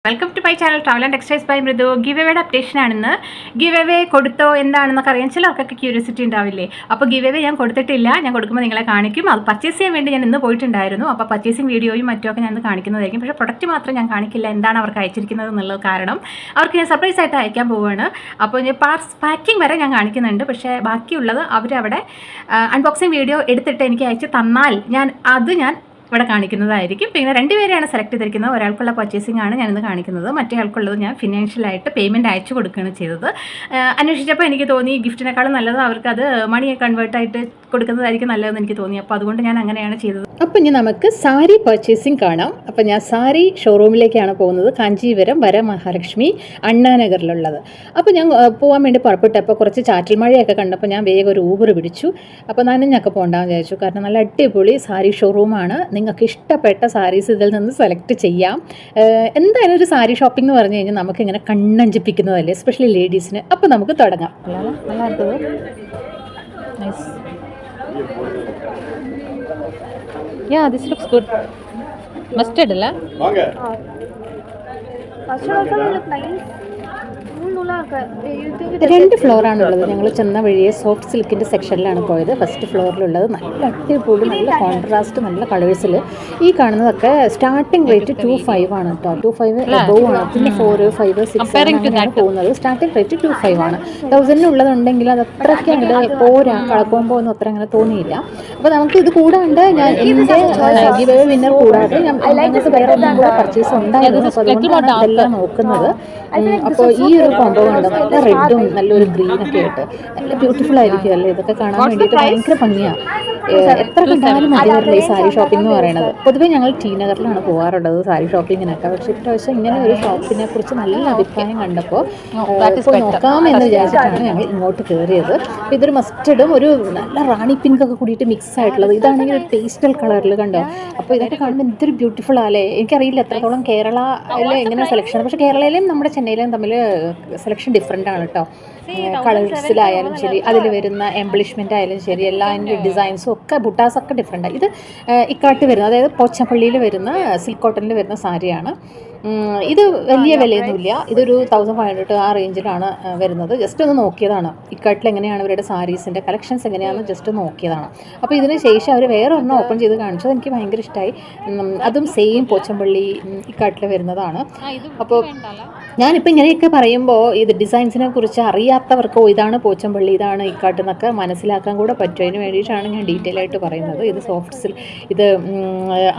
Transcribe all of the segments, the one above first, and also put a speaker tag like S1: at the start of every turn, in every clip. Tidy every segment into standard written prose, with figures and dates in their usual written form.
S1: Welcome to my channel travel and textiles by Mridu. Give എവേയുടെ updation ആണെന്ന്. Give away കൊടുത്തോ എന്താണെന്നൊക്കെ അറിയാൻ ചിലർക്കൊക്കെ ക്യൂരിയോസിറ്റി ഉണ്ടാവില്ലേ. അപ്പോൾ ഗിവ് എവേ ഞാൻ കൊടുത്തിട്ടില്ല. ഞാൻ കൊടുക്കുമ്പോൾ നിങ്ങളെ കാണിക്കും. അത് പർച്ചേസ് ചെയ്യാൻ വേണ്ടി ഞാൻ ഇന്ന് പോയിട്ടുണ്ടായിരുന്നു. അപ്പോൾ പർച്ചേസിങ് വീഡിയോയും മറ്റുമൊക്കെ ഞാൻ ഇന്ന് കാണിക്കുന്നതായിരിക്കും. പക്ഷേ പ്രൊഡക്റ്റ് മാത്രം ഞാൻ കാണിക്കില്ല. എന്താണ് അവർക്ക് അയച്ചിരിക്കുന്നത് എന്നുള്ളത് കാരണം അവർക്ക് ഞാൻ സർപ്രൈസ് ആയിട്ട് അയക്കാൻ പോവുകയാണ്. അപ്പോൾ ഞാൻ പാക്കിംഗ് വരെ ഞാൻ കാണിക്കുന്നുണ്ട്. പക്ഷേ ബാക്കിയുള്ളത് അവരവിടെ അൺബോക്സിങ് വീഡിയോ എടുത്തിട്ട് എനിക്ക് അയച്ച് തന്നാൽ ഞാൻ ഇവിടെ കാണിക്കുന്നതായിരിക്കും. പിന്നെ രണ്ടുപേരെയാണ് സെലക്ട് ചെയ്തിരിക്കുന്നത്. ഒരാൾക്കുള്ള പർച്ചേസിംഗ് ആണ് ഞാനിന്ന് കാണിക്കുന്നത്. മറ്റേ ആൾക്കുള്ളത് ഞാൻ ഫിനാൻഷ്യലായിട്ട് പേയ്മെൻറ്റ് അയച്ചു കൊടുക്കുകയാണ് ചെയ്തത്. അന്വേഷിച്ചപ്പോൾ എനിക്ക് തോന്നി ഗിഫ്റ്റിനേക്കാളും നല്ലത് അവർക്കത് മണി കൺവേർട്ടായിട്ട് കൊടുക്കുന്നതായിരിക്കും നല്ലതെന്ന് എനിക്ക് തോന്നി. അപ്പോൾ അതുകൊണ്ട് ഞാൻ അങ്ങനെയാണ് ചെയ്തത്.
S2: അപ്പം ഇനി നമുക്ക് സാരി പർച്ചേസിംഗ് കാണാം. അപ്പം ഞാൻ സാരി ഷോറൂമിലേക്കാണ് പോകുന്നത്. കാഞ്ചീപുരം വരമഹാലക്ഷ്മി അണ്ണാനഗറിലുള്ളത്. അപ്പോൾ ഞാൻ പോകാൻ വേണ്ടി പുറപ്പെട്ടപ്പോൾ കുറച്ച് ചാറ്റൽ മഴയൊക്കെ കണ്ടപ്പോൾ ഞാൻ വേഗം ഒരു ഊബർ പിടിച്ചു. അപ്പോൾ നനഞ്ഞൊക്കെ പോകണ്ടെന്ന് വിചാരിച്ചു. കാരണം നല്ല അടിപൊളി സാരി ഷോറൂമാണ്. നിങ്ങൾക്ക് ഇഷ്ടപ്പെട്ട സാരീസ് ഇതിൽ നിന്ന് സെലക്ട് ചെയ്യാം. എന്തായാലും ഒരു സാരി ഷോപ്പിംഗ് എന്ന് പറഞ്ഞു കഴിഞ്ഞാൽ നമുക്കിങ്ങനെ കണ്ണഞ്ചിപ്പിക്കുന്നതല്ലേ, എസ്പെഷ്യലി ലേഡീസിന്. അപ്പോൾ നമുക്ക് തുടങ്ങാം. Nice. Yeah, this looks good. Mustard, alla? രണ്ട് ഫ്ലോറാണുള്ളത്. ഞങ്ങൾ ചെന്ന വഴിയെ സോഫ്റ്റ് സിൽക്കിൻ്റെ സെക്ഷനിലാണ് പോയത്. ഫസ്റ്റ് ഫ്ലോറിലുള്ളത് നല്ല അടിപൊളി, നല്ല കോൺട്രാസ്റ്റ്, നല്ല കളേഴ്സിൽ. ഈ കാണുന്നതൊക്കെ സ്റ്റാർട്ടിംഗ് റേറ്റ് 25 ആണ് കേട്ടോ. 25 എബോവ് ആണ്. പിന്നെ 4, 5, 6 അങ്ങനെയാണ് പോകുന്നത്. സ്റ്റാർട്ടിംഗ് റേറ്റ് 25 ആണ്. 1000 ഉള്ളതുണ്ടെങ്കിൽ അത് അത്രയ്ക്ക് അങ്ങോട്ട് പോരാ, കളക്കുമ്പോൾ ഒന്നും അത്ര അങ്ങനെ തോന്നിയില്ല. അപ്പോൾ നമുക്ക് ഇത് കൂടാണ്ട് ഞാൻ എൻ്റെ ഗിവ് എവേ വിന്നർ കൂടാതെ ഞങ്ങൾക്ക് വേറെ ഒന്നും കൂടെ പർച്ചേസ് ഉണ്ടായിരുന്നു. അപ്പോൾ അതുകൊണ്ടാണ് ഇതെല്ലാം നോക്കുന്നത്. അപ്പോൾ ഈ ഒരു കോംബോ ഉണ്ട്. നല്ല റെഡും നല്ലൊരു ഗ്രീനൊക്കെ ആയിട്ട് നല്ല ബ്യൂട്ടിഫുൾ ആയിരിക്കും അല്ലേ. ഇതൊക്കെ കാണാൻ വേണ്ടിയിട്ട് ഭയങ്കര ഭംഗിയാണ്. എത്ര കണ്ടാലും മതിയാറില്ല ഈ സാരി ഷോപ്പിംഗ് എന്ന് പറയുന്നത്. പൊതുവെ ഞങ്ങൾ ടി നഗറിലാണ് പോകാറുള്ളത് സാരി ഷോപ്പിങ്ങിനൊക്കെ. പക്ഷേ ഇപ്രാവശ്യം ഇങ്ങനെ ഒരു ഷോപ്പിനെ കുറിച്ച് നല്ല അഭിപ്രായം കണ്ടപ്പോൾ നോക്കാമെന്ന് വിചാരിച്ചിട്ടാണ് ഞങ്ങൾ ഇങ്ങോട്ട് കയറിയത്. ഇതൊരു മസ്റ്റർഡും ഒരു നല്ല റാണി പിങ്കൊക്കെ കൂടിയിട്ട് മിക്സ് ആയിട്ടുള്ളത്. ഇതാണെങ്കിൽ ഒരു പേസ്റ്റൽ കളറിൽ കണ്ടോ. അപ്പോൾ ഇതൊക്കെ കാണുമ്പോൾ എന്തൊരു ബ്യൂട്ടിഫുൾ ആലേ. എനിക്കറിയില്ല എത്രത്തോളം കേരളയിൽ എങ്ങനെ സെലക്ഷൻ. പക്ഷേ കേരളയിലെയും നമ്മുടെ ചെന്നൈയിലെയും തമ്മിൽ സെലക്ഷൻ ഡിഫറെൻ്റ് ആണ് കേട്ടോ. കളേഴ്സിലായാലും ശരി, അതിൽ വരുന്ന എംബ്ലിഷ്മെൻ്റ് ആയാലും ശരി, എല്ലാ അതിൻ്റെ ഡിസൈൻസും ഒക്കെ ബുട്ടാസൊക്കെ ഡിഫറെൻ്റാണ്. ഇത് ഇക്കാട്ട് വരുന്നത്, അതായത് പോച്ചപ്പള്ളിയിൽ വരുന്ന സിൽക്ക് കോട്ടണിൽ വരുന്ന സാരിയാണ്. ഇത് വലിയ വിലയൊന്നുമില്ല. ഇതൊരു 1500 ആ റേഞ്ചിലാണ് വരുന്നത്. ജസ്റ്റ് ഒന്ന് നോക്കിയതാണ് ഇക്കാട്ടിൽ എങ്ങനെയാണ് ഇവരുടെ സാരീസിൻ്റെ കളക്ഷൻസ് എങ്ങനെയാണെന്ന് ജസ്റ്റ് നോക്കിയതാണ്. അപ്പോൾ ഇതിന് ശേഷം അവർ വേറെ ഒരെണ്ണം ഓപ്പൺ ചെയ്ത് കാണിച്ചത് എനിക്ക് ഭയങ്കര ഇഷ്ടമായി. അതും സെയിം പോച്ചമ്പള്ളി ഇക്കാട്ടിൽ വരുന്നതാണ്. അപ്പോൾ ഞാനിപ്പോൾ ഇങ്ങനെയൊക്കെ പറയുമ്പോൾ ഇത് ഡിസൈൻസിനെ കുറിച്ച് അറിയാത്തവർക്കോ ഇതാണ് പോച്ചമ്പള്ളി ഇതാണ് ഇക്കാട്ട് എന്നൊക്കെ മനസ്സിലാക്കാൻ കൂടെ പറ്റും. അതിന് വേണ്ടിയിട്ടാണ് ഞാൻ ഡീറ്റെയിൽ ആയിട്ട് പറയുന്നത്. ഇത് സോഫ്റ്റ് സിൽക്ക്, ഇത്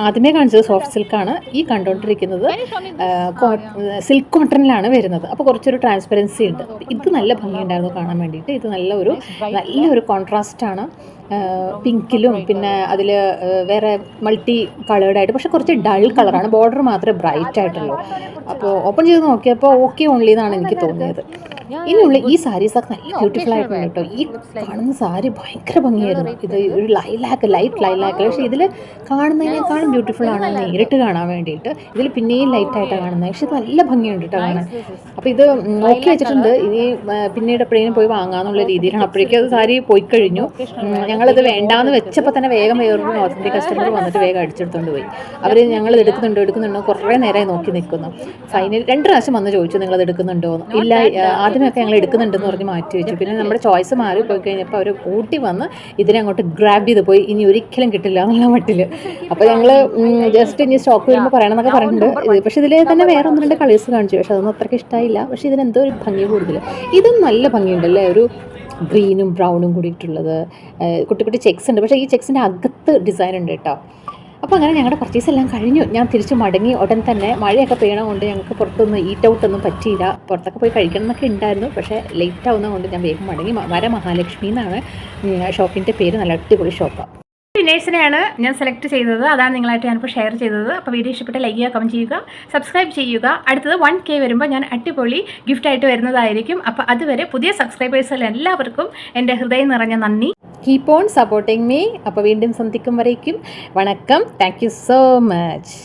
S2: ആദ്യമേ കാണിച്ചത് സോഫ്റ്റ് സിൽക്കാണ്. ഈ കണ്ടുകൊണ്ടിരിക്കുന്നത് സിൽക്ക് കോട്ടണിലാണ് വരുന്നത്. അപ്പോൾ കുറച്ചൊരു ട്രാൻസ്പെറൻസി ഉണ്ട്. ഇത് നല്ല ഭംഗിയുണ്ടായിരുന്നു കാണാൻ വേണ്ടിയിട്ട്. ഇത് നല്ലൊരു കോൺട്രാസ്റ്റാണ്. പിങ്കിലും പിന്നെ അതിൽ വേറെ മൾട്ടി കളേർഡായിട്ട്, പക്ഷെ കുറച്ച് ഡൾ കളറാണ്. ബോർഡർ മാത്രമേ ബ്രൈറ്റ് ആയിട്ടുള്ളൂ. അപ്പോൾ ഓപ്പൺ ചെയ്ത് നോക്കിയപ്പോൾ ഓക്കെ ഓൺലി എന്നാണ് എനിക്ക് തോന്നിയത്. ഇനിയുള്ള ഈ സാരീസൊക്കെ നല്ല ബ്യൂട്ടിഫുൾ ആയിട്ടുണ്ട് കേട്ടോ. ഈ കാണുന്ന സാരി ഭയങ്കര ഭംഗിയായിരുന്നു. ഇത് ഒരു ലൈറ്റ് ലൈലാക്ക്. പക്ഷേ ഇതിൽ കാണുന്നതിനേക്കാളും ബ്യൂട്ടിഫുൾ ആണ് നേരിട്ട് കാണാൻ വേണ്ടിയിട്ട്. ഇതിൽ പിന്നെയും ലൈറ്റായിട്ടാണ് കാണുന്നത്. പക്ഷേ ഇത് നല്ല ഭംഗിയുണ്ട് കേട്ടോ കാണാൻ. അപ്പോൾ ഇത് നോക്കി വെച്ചിട്ടുണ്ട്. ഇനി പിന്നീട് എപ്പോഴേലും പോയി വാങ്ങാമെന്നുള്ള രീതിയിലാണ്. അപ്പോഴേക്കും അത് സാരി പോയി കഴിഞ്ഞു. ഞങ്ങളത് വേണ്ടാന്ന് വെച്ചപ്പോൾ തന്നെ വേഗം വേറൊരു നോർത്ത് ഇന്ത്യ കസ്റ്റമർ വന്നിട്ട് വേഗം അടിച്ചെടുത്തുകൊണ്ട് പോയി. അവർ ഞങ്ങളത് എടുക്കുന്നുണ്ടോ കുറേ നേരമായി നോക്കി നിൽക്കുന്നു. ഫൈനൽ 2 പ്രാവശ്യം വന്ന് ചോദിച്ചു നിങ്ങളത് എടുക്കുന്നുണ്ടോ എന്ന്. ഇല്ല, ആദ്യമൊക്കെ ഞങ്ങൾ എടുക്കുന്നുണ്ടെന്ന് പറഞ്ഞ് മാറ്റി വെച്ചു. പിന്നെ നമ്മുടെ ചോയ്സ് മാറി പോയി കഴിഞ്ഞപ്പോൾ അവർ കൂട്ടി വന്ന് ഇതിനെ അങ്ങോട്ട് ഗ്രാബ് ചെയ്ത് പോയി. ഇനി ഒരിക്കലും കിട്ടില്ല എന്നുള്ള മട്ടിൽ. അപ്പോൾ ഞങ്ങൾ ജസ്റ്റ് ഇനി സ്റ്റോക്ക് വരുമ്പോൾ പറയണമെന്നൊക്കെ പറഞ്ഞിട്ടുണ്ട്. പക്ഷേ ഇതിൽ തന്നെ വേറെ 1-2 കളേഴ്സ് കാണിച്ചു. പക്ഷേ അതൊന്നും അത്രയ്ക്ക് ഇഷ്ടമായില്ല. പക്ഷേ ഇതിനെന്തോ ഒരു ഭംഗി കൂടുതൽ. ഇതും നല്ല ഭംഗിയുണ്ടല്ലേ, ഒരു ഗ്രീനും ബ്രൗണും കൂടിയിട്ടുള്ളത്. കുട്ടി ചെക്സ് ഉണ്ട്. പക്ഷേ ഈ ചെക്സിൻ്റെ അകത്ത് ഡിസൈൻ ഉണ്ട് കേട്ടോ. അപ്പോൾ അങ്ങനെ ഞങ്ങളുടെ പർച്ചേസ് എല്ലാം കഴിഞ്ഞു. ഞാൻ തിരിച്ച് മടങ്ങി ഉടൻ തന്നെ. മഴയൊക്കെ പെയ്യണം കൊണ്ട് ഞങ്ങൾക്ക് പുറത്തൊന്നും ഈറ്റ് ഔട്ടൊന്നും പറ്റിയില്ല. പുറത്തൊക്കെ പോയി കഴിക്കണം എന്നൊക്കെ ഉണ്ടായിരുന്നു. പക്ഷേ ലേറ്റ് ആവുന്നത് കൊണ്ട് ഞാൻ വേഗം മടങ്ങി. വരമഹാലക്ഷ്മി എന്നാണ് ഷോപ്പിൻ്റെ പേര്. നല്ല അടിപൊളി ഷോപ്പാണ്.
S1: വിനേഴ്സിനെയാണ് ഞാൻ സെലക്ട് ചെയ്തത്. അതാണ് നിങ്ങളായിട്ട് ഞാനിപ്പോൾ ഷെയർ ചെയ്തത്. അപ്പോൾ വീഡിയോ ഇഷ്ടപ്പെട്ട ലൈക്ക് ചെയ്യുക, കമൻറ്റ് ചെയ്യുക, സബ്സ്ക്രൈബ് ചെയ്യുക. അടുത്തത് 1K വരുമ്പോൾ ഞാൻ അടിപൊളി ഗിഫ്റ്റായിട്ട് വരുന്നതായിരിക്കും. അപ്പോൾ അതുവരെ പുതിയ സബ്സ്ക്രൈബേഴ്സിൽ എല്ലാവർക്കും എൻ്റെ ഹൃദയം നിറഞ്ഞ നന്ദി.
S2: Keep on supporting me. അപ്പോൾ വീണ്ടും സന്ധിക്കും വരേക്കും വണക്കം. Thank you so much.